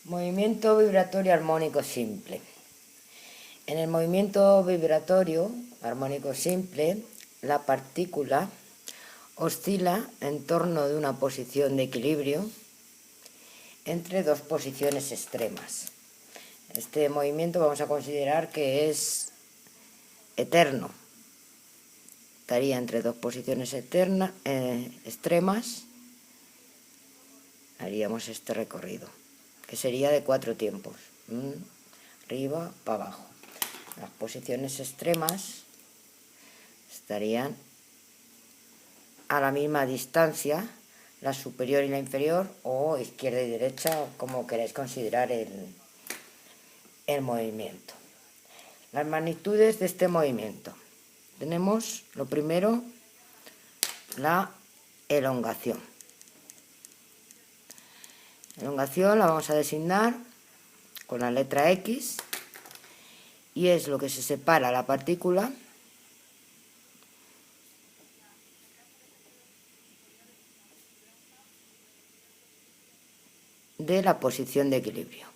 Movimiento vibratorio armónico simple. En el movimiento vibratorio armónico simple, la partícula oscila en torno de una posición de equilibrio entre dos posiciones extremas. Este movimiento vamos a considerar que es eterno. Estaría entre dos posiciones extremas. Haríamos este recorrido, que sería de 4 tiempos. Arriba, para abajo. Las posiciones extremas estarían a la misma distancia, la superior y la inferior, o izquierda y derecha, como queráis considerar el movimiento. Las magnitudes de este movimiento. Tenemos, lo primero, la elongación. La elongación la vamos a designar con la letra X, y es lo que se separa la partícula de la posición de equilibrio.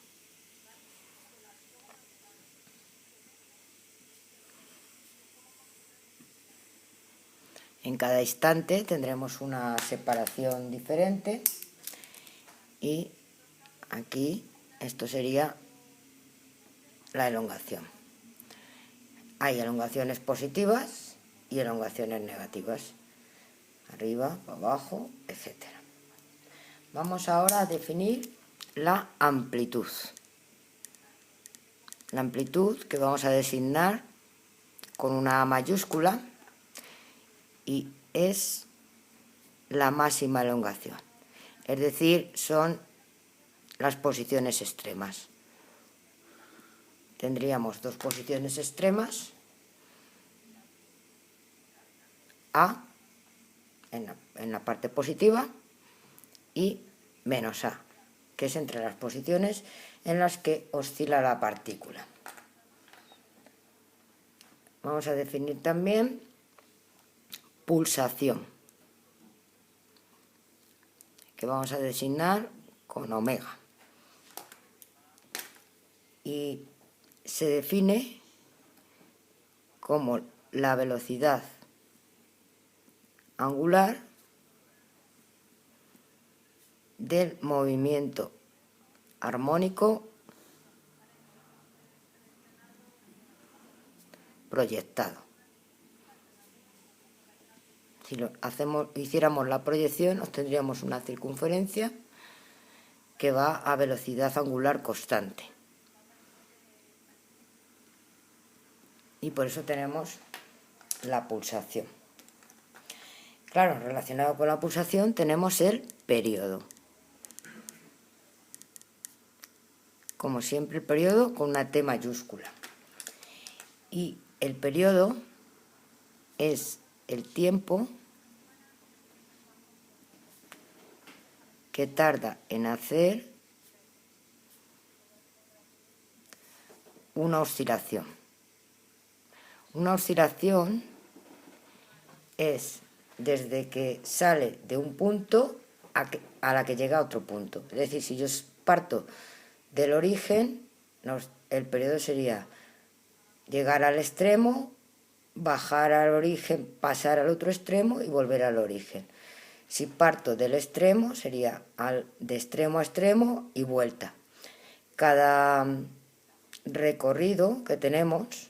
En cada instante tendremos una separación diferente, y aquí esto sería la elongación. Hay elongaciones positivas y elongaciones negativas, arriba, abajo, etc. Vamos ahora a definir la amplitud. La amplitud, que vamos a designar con una A mayúscula, y es la máxima elongación, es decir, son las posiciones extremas. Tendríamos dos posiciones extremas, A en la parte positiva y menos A, que es entre las posiciones en las que oscila la partícula. Vamos a definir también pulsación, que vamos a designar con omega, y se define como la velocidad angular del movimiento armónico proyectado. Si hiciéramos la proyección, obtendríamos una circunferencia que va a velocidad angular constante. Y por eso tenemos la pulsación. Claro, relacionado con la pulsación tenemos el periodo. Como siempre, el periodo con una T mayúscula. Y el periodo es el tiempo que tarda en hacer una oscilación. Una oscilación es desde que sale de un punto a la que llega a otro punto. Es decir, si yo parto del origen, el periodo sería llegar al extremo, bajar al origen, pasar al otro extremo y volver al origen. Si parto del extremo, sería de extremo a extremo y vuelta. Cada recorrido que tenemos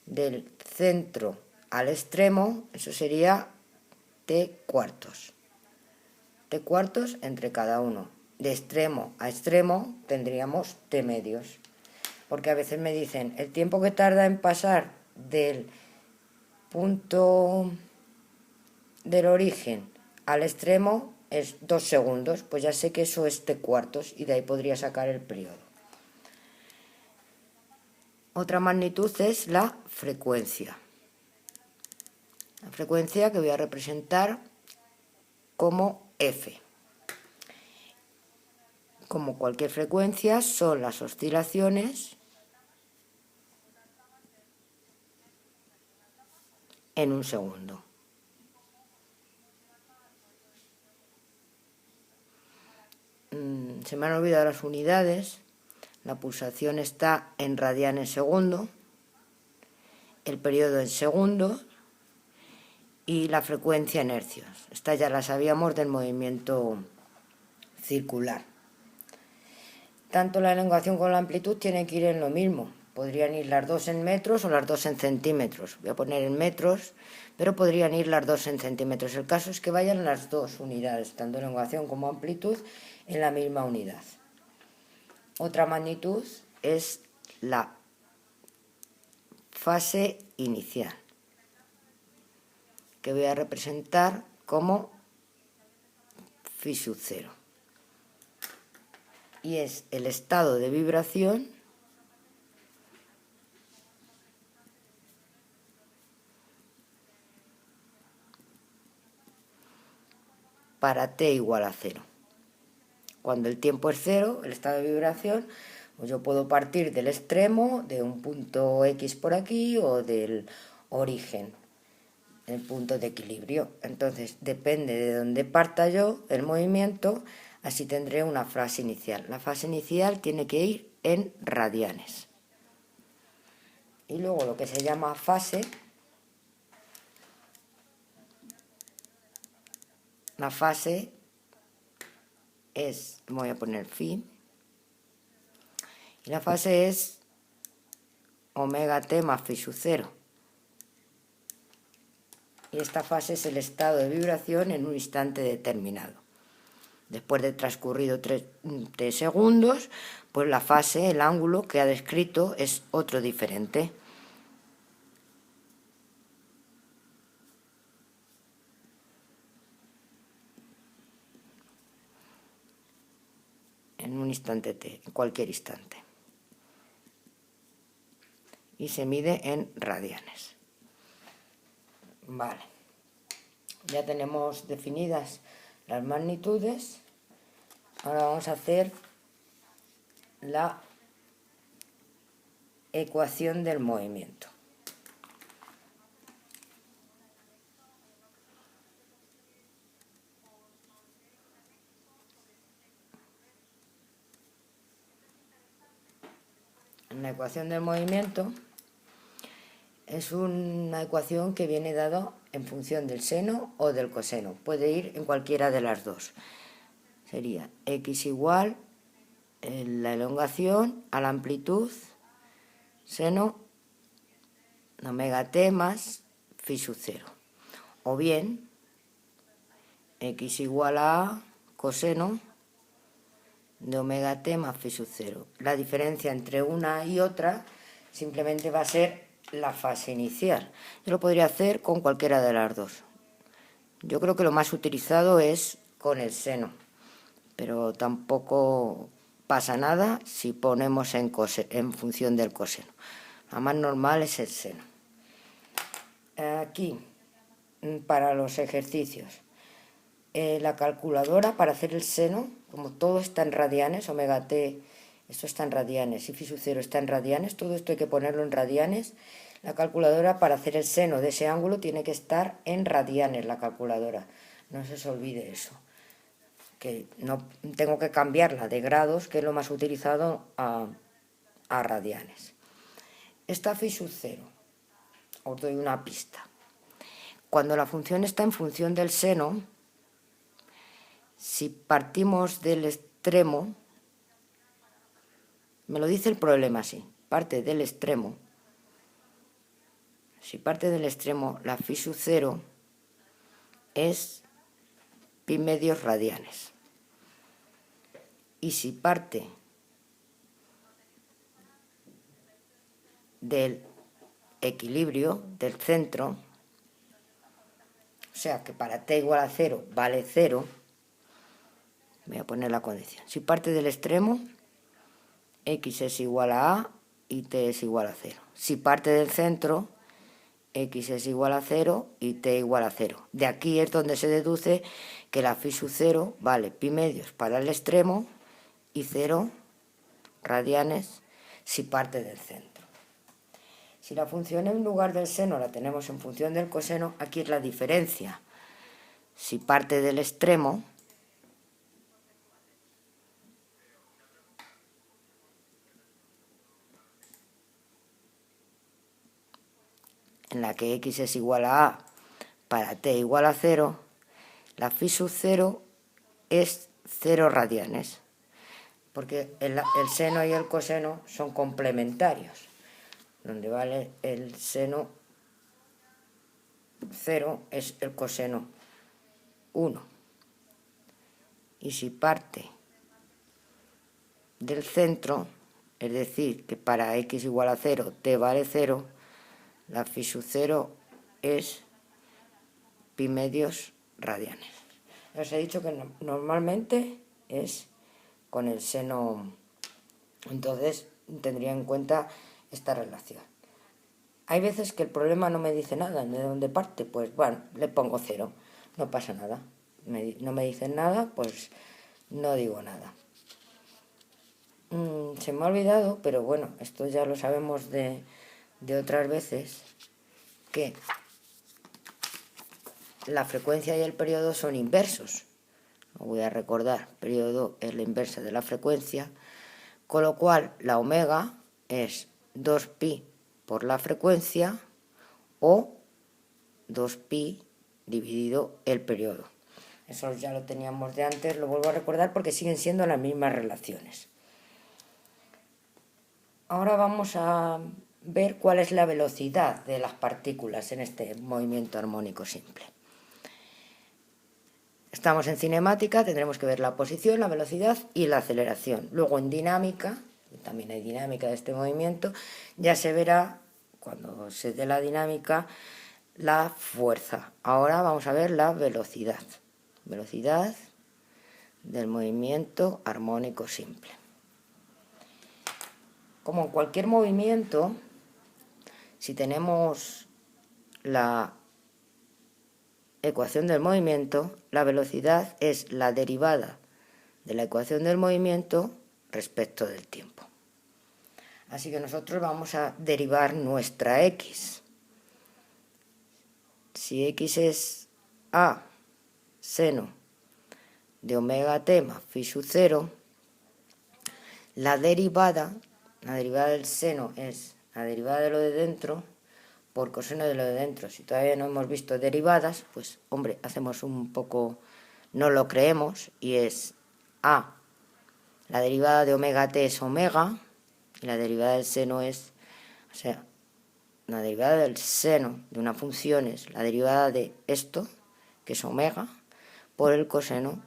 del centro al extremo, eso sería T cuartos. T cuartos entre cada uno. De extremo a extremo tendríamos T medios. Porque a veces me dicen, el tiempo que tarda en pasar del punto del origen al extremo es 2 segundos. Pues ya sé que eso es T cuartos, y de ahí podría sacar el periodo. Otra magnitud es la frecuencia. La frecuencia que voy a representar como F. Como cualquier frecuencia, son las oscilaciones en un segundo. se me han olvidado las unidades. La pulsación está en radianes segundo, el periodo en segundos y la frecuencia en hercios. Estas ya las sabíamos del movimiento circular. Tanto la elongación como la amplitud tienen que ir en lo mismo. Podrían ir las dos en metros o las dos en centímetros. Voy a poner en metros, pero podrían ir las dos en centímetros. El caso es que vayan las dos unidades, tanto elongación como amplitud, en la misma unidad. Otra magnitud es la fase inicial, que voy a representar como phi sub 0. Y es el estado de vibración para t igual a 0. Cuando el tiempo es 0, el estado de vibración, pues yo puedo partir del extremo, de un punto X por aquí, o del origen, el punto de equilibrio. Entonces, depende de dónde parta yo el movimiento, así tendré una fase inicial. La fase inicial tiene que ir en radianes. Y luego lo que se llama fase, la fase es, voy a poner phi, y la fase es omega t más phi sub 0. Y esta fase es el estado de vibración en un instante determinado. Después de transcurrido 3 segundos, pues la fase, el ángulo que ha descrito es otro diferente. En un instante t, en cualquier instante. Y se mide en radianes. Vale. Ya tenemos definidas las magnitudes. Ahora vamos a hacer la ecuación del movimiento. La ecuación del movimiento es una ecuación que viene dada en función del seno o del coseno. Puede ir en cualquiera de las dos. Sería x igual la elongación a la amplitud seno omega t más phi sub 0. O bien x igual a coseno de omega t más phi sub 0. La diferencia entre una y otra simplemente va a ser la fase inicial. Yo lo podría hacer con cualquiera de las dos. Yo creo que lo más utilizado es con el seno, pero tampoco pasa nada si ponemos en función del coseno. La más normal es el seno. Aquí, para los ejercicios, la calculadora para hacer el seno, como todo está en radianes, omega t, esto está en radianes y phi sub 0 está en radianes, todo esto hay que ponerlo en radianes. La calculadora para hacer el seno de ese ángulo tiene que estar en radianes, la calculadora. No se os olvide eso. Que no tengo que cambiarla de grados, que es lo más utilizado, a radianes. Esta phi sub 0, os doy una pista. Cuando la función está en función del seno, si partimos del extremo, me lo dice el problema así, parte del extremo. Si parte del extremo, la phi sub 0 es pi medios radianes. Y si parte del equilibrio, del centro, o sea que para t igual a 0 vale 0, voy a poner la condición. Si parte del extremo, x es igual a y t es igual a 0. Si parte del centro, x es igual a 0 y t igual a 0. De aquí es donde se deduce que la phi sub 0 vale pi medios para el extremo y 0 radianes si parte del centro. Si la función en lugar del seno la tenemos en función del coseno, aquí es la diferencia. Si parte del extremo, en la que x es igual a a para t igual a 0, la phi sub 0 es 0 radianes, porque el seno y el coseno son complementarios, donde vale el seno 0 es el coseno 1. Y si parte del centro, es decir, que para x igual a 0, t vale 0, la phi sub 0 es pi medios radianes. Os he dicho que normalmente es con el seno, entonces tendría en cuenta esta relación. Hay veces que el problema no me dice nada, ¿de dónde parte? Pues bueno, le pongo 0, no pasa nada. No me dicen nada, pues no digo nada. Se me ha olvidado, pero bueno, esto ya lo sabemos de otras veces, que la frecuencia y el periodo son inversos. Lo voy a recordar, periodo es la inversa de la frecuencia, con lo cual la omega es 2pi por la frecuencia o 2pi dividido el periodo. Eso ya lo teníamos de antes, lo vuelvo a recordar porque siguen siendo las mismas relaciones. Ahora vamos a ver cuál es la velocidad de las partículas en este movimiento armónico simple. Estamos en cinemática, tendremos que ver la posición, la velocidad y la aceleración. Luego en dinámica, también hay dinámica de este movimiento, ya se verá, cuando se dé la dinámica, la fuerza. Ahora vamos a ver la velocidad. Velocidad del movimiento armónico simple. Como en cualquier movimiento, si tenemos la ecuación del movimiento, la velocidad es la derivada de la ecuación del movimiento respecto del tiempo. Así que nosotros vamos a derivar nuestra x. Si x es a seno de omega t más phi sub 0, la derivada del seno es la derivada de lo de dentro por coseno de lo de dentro. Si todavía no hemos visto derivadas, pues hombre, hacemos un poco, no lo creemos, y es a, la derivada de omega t es omega, y la derivada del seno es, o sea, la derivada del seno de una función es la derivada de esto, que es omega, por el coseno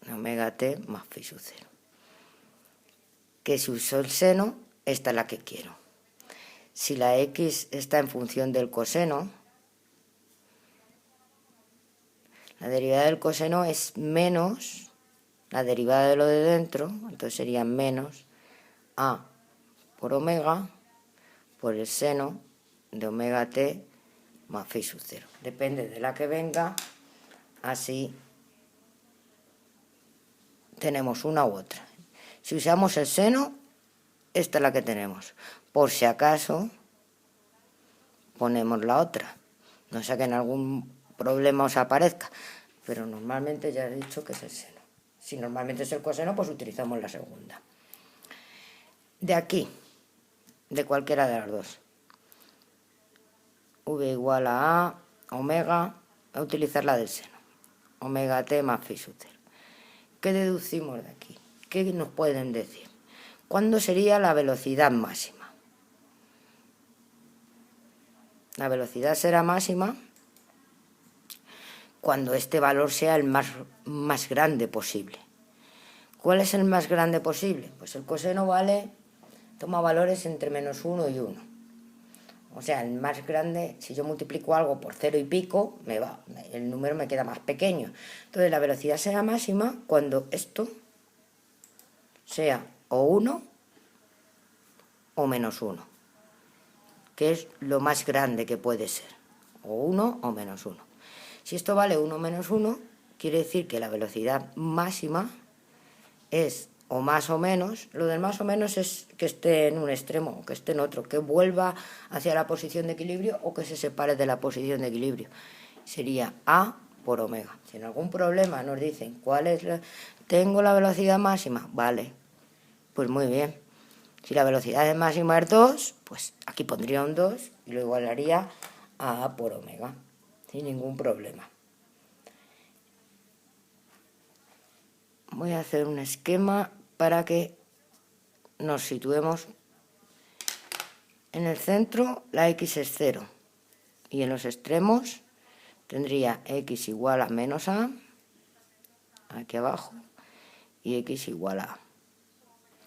de omega t más phi sub 0. Que si uso el seno, esta es la que quiero. Si la x está en función del coseno, la derivada del coseno es menos la derivada de lo de dentro, entonces sería menos a por omega por el seno de omega t más phi sub 0. Depende de la que venga, así tenemos una u otra. Si usamos el seno, esta es la que tenemos. Por si acaso, ponemos la otra. No sea que en algún problema os aparezca, pero normalmente ya he dicho que es el seno. Si normalmente es el coseno, pues utilizamos la segunda. De aquí, de cualquiera de las dos. V igual a omega, a utilizar la del seno. Omega t más phi sub 0. ¿Qué deducimos de aquí? ¿Qué nos pueden decir? ¿Cuándo sería la velocidad máxima? La velocidad será máxima cuando este valor sea el más grande posible. ¿Cuál es el más grande posible? Pues el coseno toma valores entre menos 1 y 1. O sea, el más grande, si yo multiplico algo por 0 y pico, el número me queda más pequeño. Entonces la velocidad será máxima cuando esto sea o 1 o menos 1, que es lo más grande que puede ser, o 1 o menos 1. Si esto vale 1 o menos 1, quiere decir que la velocidad máxima es o más o menos. Lo del más o menos es que esté en un extremo o que esté en otro, que vuelva hacia la posición de equilibrio o que se separe de la posición de equilibrio. Sería a por omega. Si en algún problema nos dicen tengo la velocidad máxima, vale, pues muy bien. Si la velocidad máxima es 2, pues aquí pondría un 2 y lo igualaría a A por omega, sin ningún problema. Voy a hacer un esquema para que nos situemos. En el centro la x es 0 y en los extremos tendría x igual a menos a, aquí abajo, y x igual a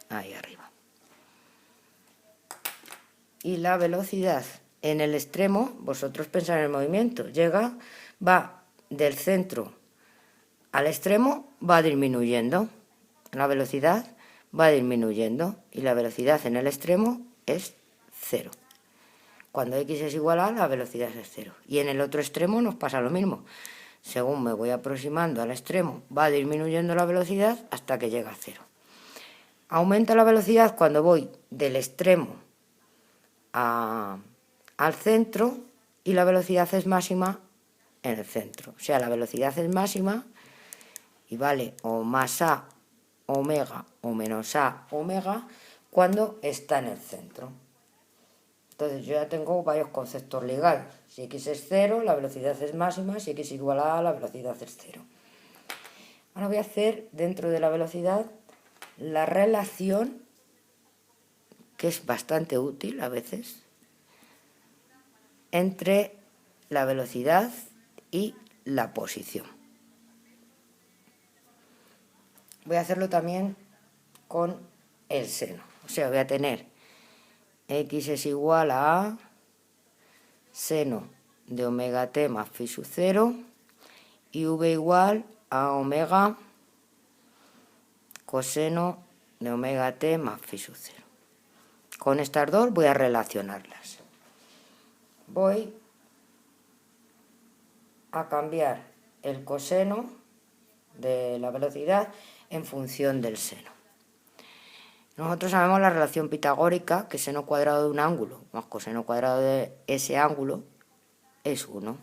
ahí arriba. Y la velocidad en el extremo, vosotros pensáis en el movimiento, va del centro al extremo, va disminuyendo. La velocidad va disminuyendo y la velocidad en el extremo es 0. Cuando x es igual a, la velocidad es 0. Y en el otro extremo nos pasa lo mismo. Según me voy aproximando al extremo, va disminuyendo la velocidad hasta que llega a 0. Aumenta la velocidad cuando voy del extremo al centro y la velocidad es máxima en el centro. O sea, la velocidad es máxima y vale o más a omega o menos a omega cuando está en el centro. Entonces yo ya tengo varios conceptos ligados. Si x es 0, la velocidad es máxima. Si x es igual a, la velocidad es 0. Ahora voy a hacer dentro de la velocidad la relación, que es bastante útil a veces, entre la velocidad y la posición. Voy a hacerlo también con el seno. O sea, voy a tener x es igual a seno de omega t más phi sub 0 y v igual a omega coseno de omega t más phi sub 0. Con estas dos voy a relacionarlas. Voy a cambiar el coseno de la velocidad en función del seno. Nosotros sabemos la relación pitagórica, que seno cuadrado de un ángulo más coseno cuadrado de ese ángulo es 1.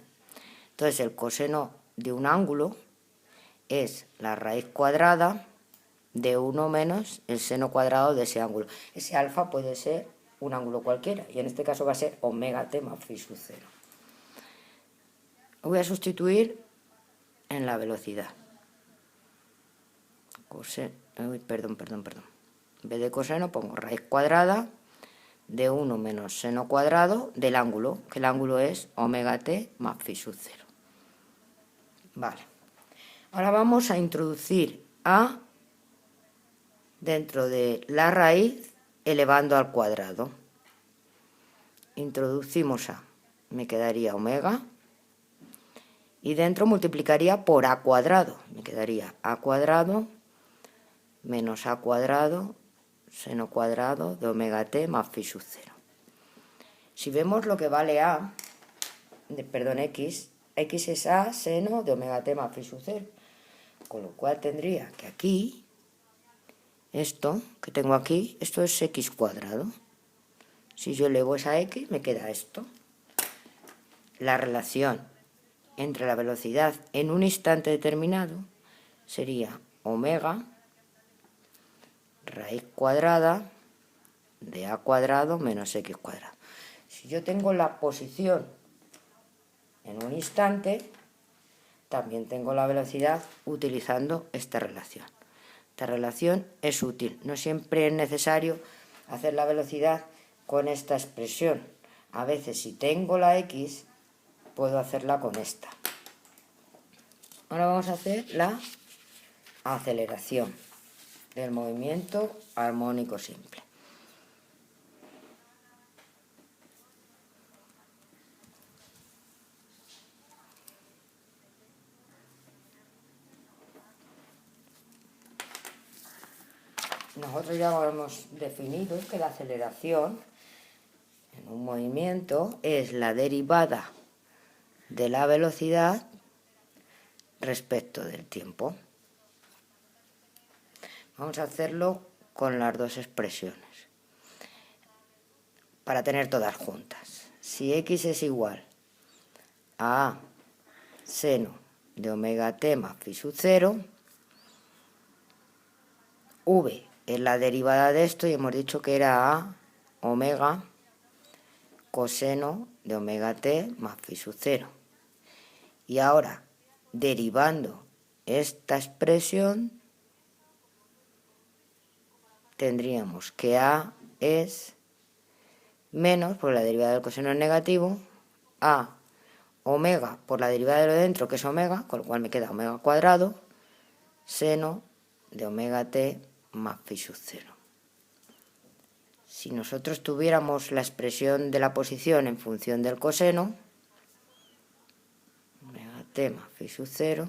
Entonces el coseno de un ángulo es la raíz cuadrada de 1 menos el seno cuadrado de ese ángulo. Ese alfa puede ser un ángulo cualquiera, y en este caso va a ser omega t más phi sub 0. Lo voy a sustituir en la velocidad. Perdón. En vez de coseno pongo raíz cuadrada de 1 menos seno cuadrado del ángulo, que el ángulo es omega t más phi sub 0. Vale. Ahora vamos a introducir a dentro de la raíz elevando al cuadrado. Introducimos a, me quedaría omega, y dentro multiplicaría por a cuadrado, me quedaría a cuadrado menos a cuadrado seno cuadrado de omega t más phi sub 0. Si vemos lo que vale x es a seno de omega t más phi sub 0, con lo cual tendría que aquí, esto que tengo aquí, esto es x cuadrado. Si yo elevo esa x, me queda esto. La relación entre la velocidad en un instante determinado sería omega raíz cuadrada de a cuadrado menos x cuadrado. Si yo tengo la posición en un instante, también tengo la velocidad utilizando esta relación. Esta relación es útil. No siempre es necesario hacer la velocidad con esta expresión. A veces, si tengo la x, puedo hacerla con esta. Ahora vamos a hacer la aceleración del movimiento armónico simple. Nosotros ya hemos definido que la aceleración en un movimiento es la derivada de la velocidad respecto del tiempo. Vamos a hacerlo con las dos expresiones para tener todas juntas. Si x es igual a seno de omega t más phi sub 0, v es la derivada de esto y hemos dicho que era a omega coseno de omega t más phi sub 0. Y ahora, derivando esta expresión, tendríamos que A es menos, por la derivada del coseno es negativo, A omega por la derivada de lo de dentro, que es omega, con lo cual me queda omega cuadrado, seno de omega t más phi sub 0. Si nosotros tuviéramos la expresión de la posición en función del coseno, omega t más phi sub 0,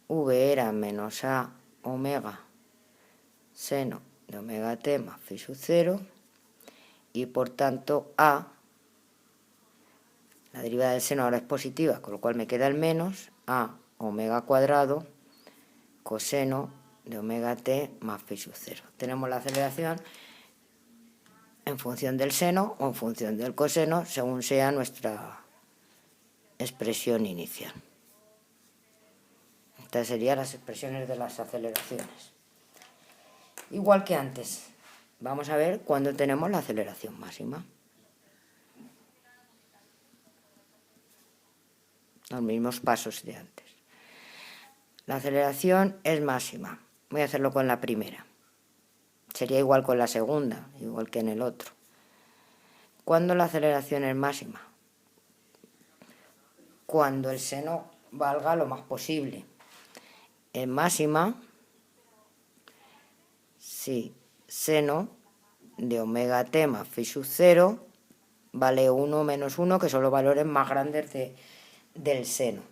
v era menos a omega seno de omega t más phi sub 0, y por tanto a, la derivada del seno ahora es positiva, con lo cual me queda el menos a omega cuadrado coseno de omega t más phi sub 0. Tenemos la aceleración en función del seno o en función del coseno, según sea nuestra expresión inicial. Estas serían las expresiones de las aceleraciones. Igual que antes, vamos a ver cuándo tenemos la aceleración máxima. Los mismos pasos de antes. La aceleración es máxima. Voy a hacerlo con la primera. Sería igual con la segunda, igual que en el otro. ¿Cuándo la aceleración es máxima? Cuando el seno valga lo más posible. Es máxima si seno de omega t más phi sub 0 vale 1 menos 1, que son los valores más grandes del seno.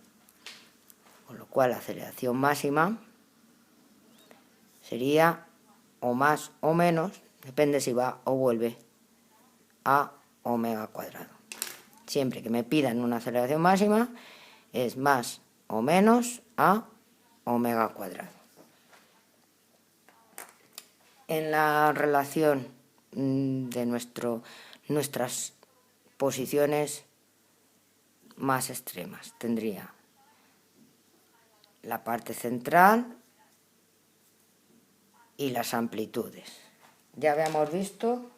Con lo cual la aceleración máxima sería o más o menos, depende si va o vuelve, a omega cuadrado. Siempre que me pidan una aceleración máxima es más o menos a omega cuadrado. En la relación de nuestras posiciones más extremas tendría la parte central y las amplitudes. Ya habíamos visto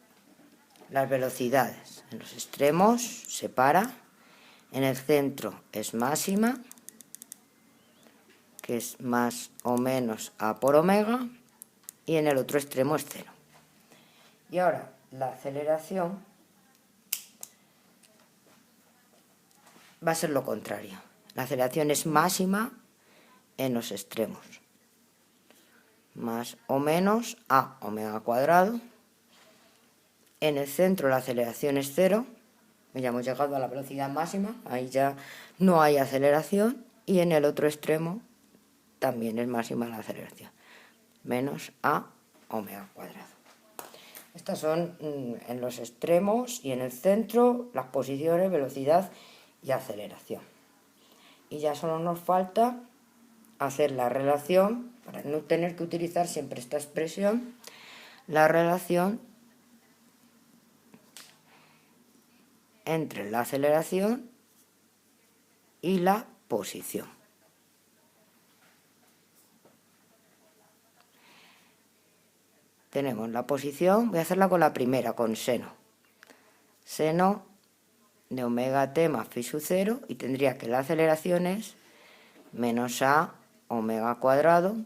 las velocidades. En los extremos se para, en el centro es máxima, que es más o menos a por omega, y en el otro extremo es 0. Y ahora la aceleración va a ser lo contrario. La aceleración es máxima en los extremos, más o menos a omega cuadrado. En el centro la aceleración es 0, ya hemos llegado a la velocidad máxima, ahí ya no hay aceleración, y en el otro extremo también es máxima la aceleración, menos a omega cuadrado. Estas son en los extremos, y en el centro las posiciones, velocidad y aceleración. Y ya solo nos falta hacer la relación, para no tener que utilizar siempre esta expresión, la relación entre la aceleración y la posición. Tenemos la posición, voy a hacerla con la primera, con seno. Seno de omega t más phi sub 0, y tendría que la aceleración es menos a omega cuadrado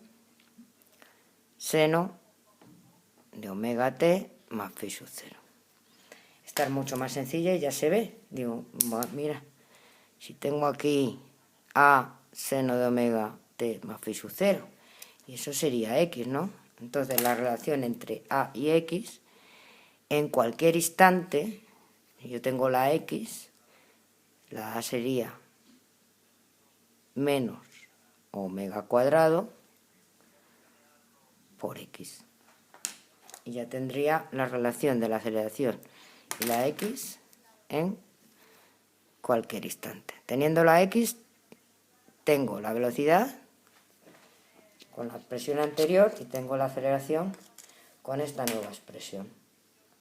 seno de omega t más phi sub 0. Esta es mucho más sencilla y ya se ve. Digo, mira, si tengo aquí a seno de omega t más phi sub 0, y eso sería x, ¿no? Entonces la relación entre a y x, en cualquier instante, si yo tengo la x, la a sería menos omega cuadrado por x. Y ya tendría la relación de la aceleración y la x en cualquier instante. Teniendo la x, tengo la velocidad con la expresión anterior y tengo la aceleración con esta nueva expresión.